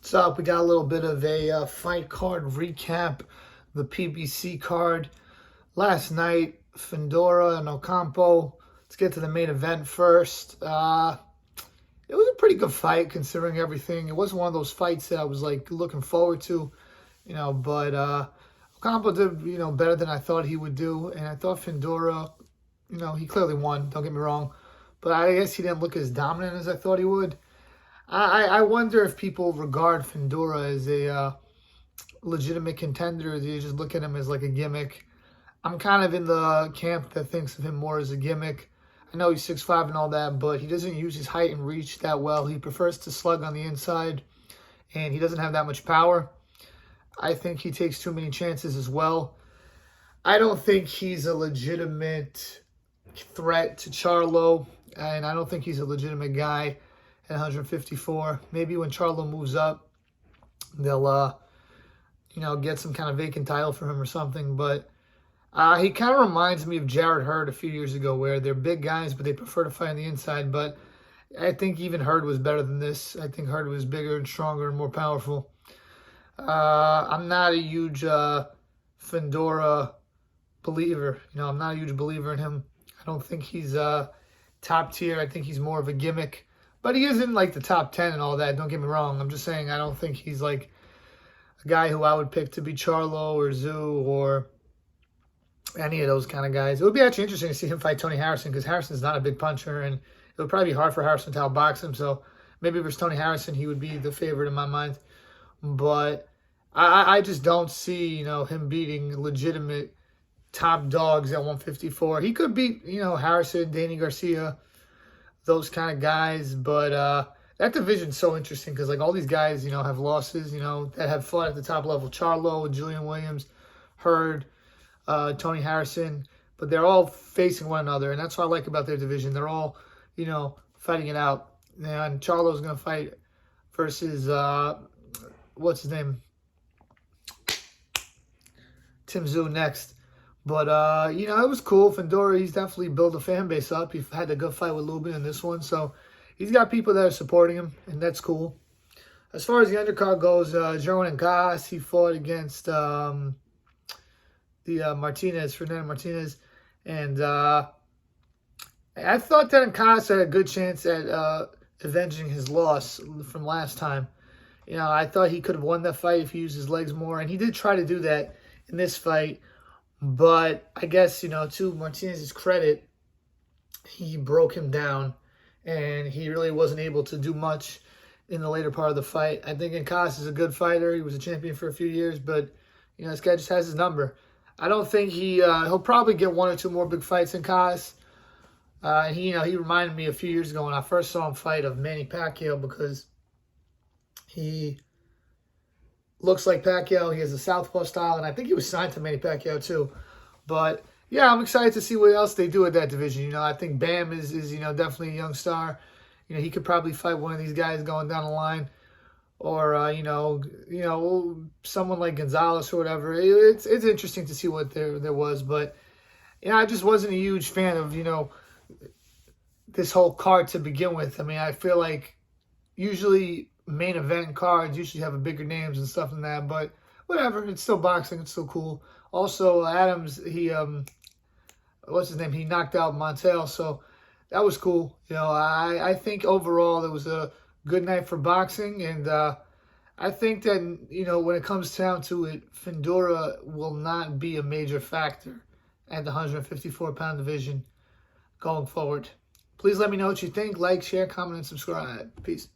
What's up? We got a little bit of a fight card recap. The PBC card last night, Fundora and Ocampo. Let's get to the main event first. It was a pretty good fight considering everything. It wasn't one of those fights that I was like looking forward to, but Ocampo did, better than I thought he would do. And I thought Fundora, he clearly won, don't get me wrong. But I guess he didn't look as dominant as I thought he would. I wonder if people regard Fundora as a legitimate contender, or they just look at him as like a gimmick. I'm kind of in the camp that thinks of him more as a gimmick. I know he's 6'5" and all that, but he doesn't use his height and reach that well. He prefers to slug on the inside, and he doesn't have that much power. I think he takes too many chances as well. I don't think he's a legitimate threat to Charlo, and I don't think he's a legitimate guy at 154. Maybe when Charlo moves up, they'll, get some kind of vacant title for him or something. But he kind of reminds me of Jarrett Hurd a few years ago, where they're big guys, but they prefer to fight on the inside. But I think even Hurd was better than this. I think Hurd was bigger and stronger and more powerful. I'm not a huge Fundora believer. I'm not a huge believer in him. I don't think he's top tier. I think he's more of a gimmick. But he is in like the top 10 and all that. Don't get me wrong. I'm just saying I don't think he's like a guy who I would pick to be Charlo or Zoo or any of those kind of guys. It would be actually interesting to see him fight Tony Harrison, because Harrison's not a big puncher, and it would probably be hard for Harrison to outbox him. So maybe versus Tony Harrison, he would be the favorite in my mind. But I just don't see, him beating legitimate top dogs at 154. He could beat, Harrison, Danny Garcia, those kind of guys, but that division's so interesting because like all these guys, have losses, that have fought at the top level. Charlo, Julian Williams, Hurd, Tony Harrison, but they're all facing one another, and that's what I like about their division. They're all, fighting it out. And Charlo's gonna fight versus what's his name, Tim Tszyu next. But, it was cool. Fundora, he's definitely built a fan base up. He had a good fight with Lubin in this one. So he's got people that are supporting him, and that's cool. As far as the undercard goes, Jerwin Ngas, he fought against Fernando Martinez. And I thought that Ngas had a good chance at avenging his loss from last time. I thought he could have won that fight if he used his legs more. And he did try to do that in this fight. But I guess, to Martinez's credit, he broke him down, and he really wasn't able to do much in the later part of the fight. I think Nkas is a good fighter. He was a champion for a few years, but, this guy just has his number. I don't think he'll probably get one or two more big fights in Nkas. He reminded me a few years ago when I first saw him fight of Manny Pacquiao, because he looks like Pacquiao. He has a southpaw style, and I think he was signed to Manny Pacquiao too. But yeah, I'm excited to see what else they do at that division. I think Bam is definitely a young star. He could probably fight one of these guys going down the line, or someone like Gonzalez or whatever. It's interesting to see what there was, but I just wasn't a huge fan of this whole card to begin with. I mean, I feel like usually main event cards usually have a bigger names and stuff than that, but whatever, it's still boxing, it's still cool. Also, Adams, he what's his name, he knocked out Montel, so that was cool. I think overall it was a good night for boxing, and I think that when it comes down to it, Fundora will not be a major factor at the 154-pound division going forward. Please let me know what you think. Like, share, comment, and subscribe. Peace.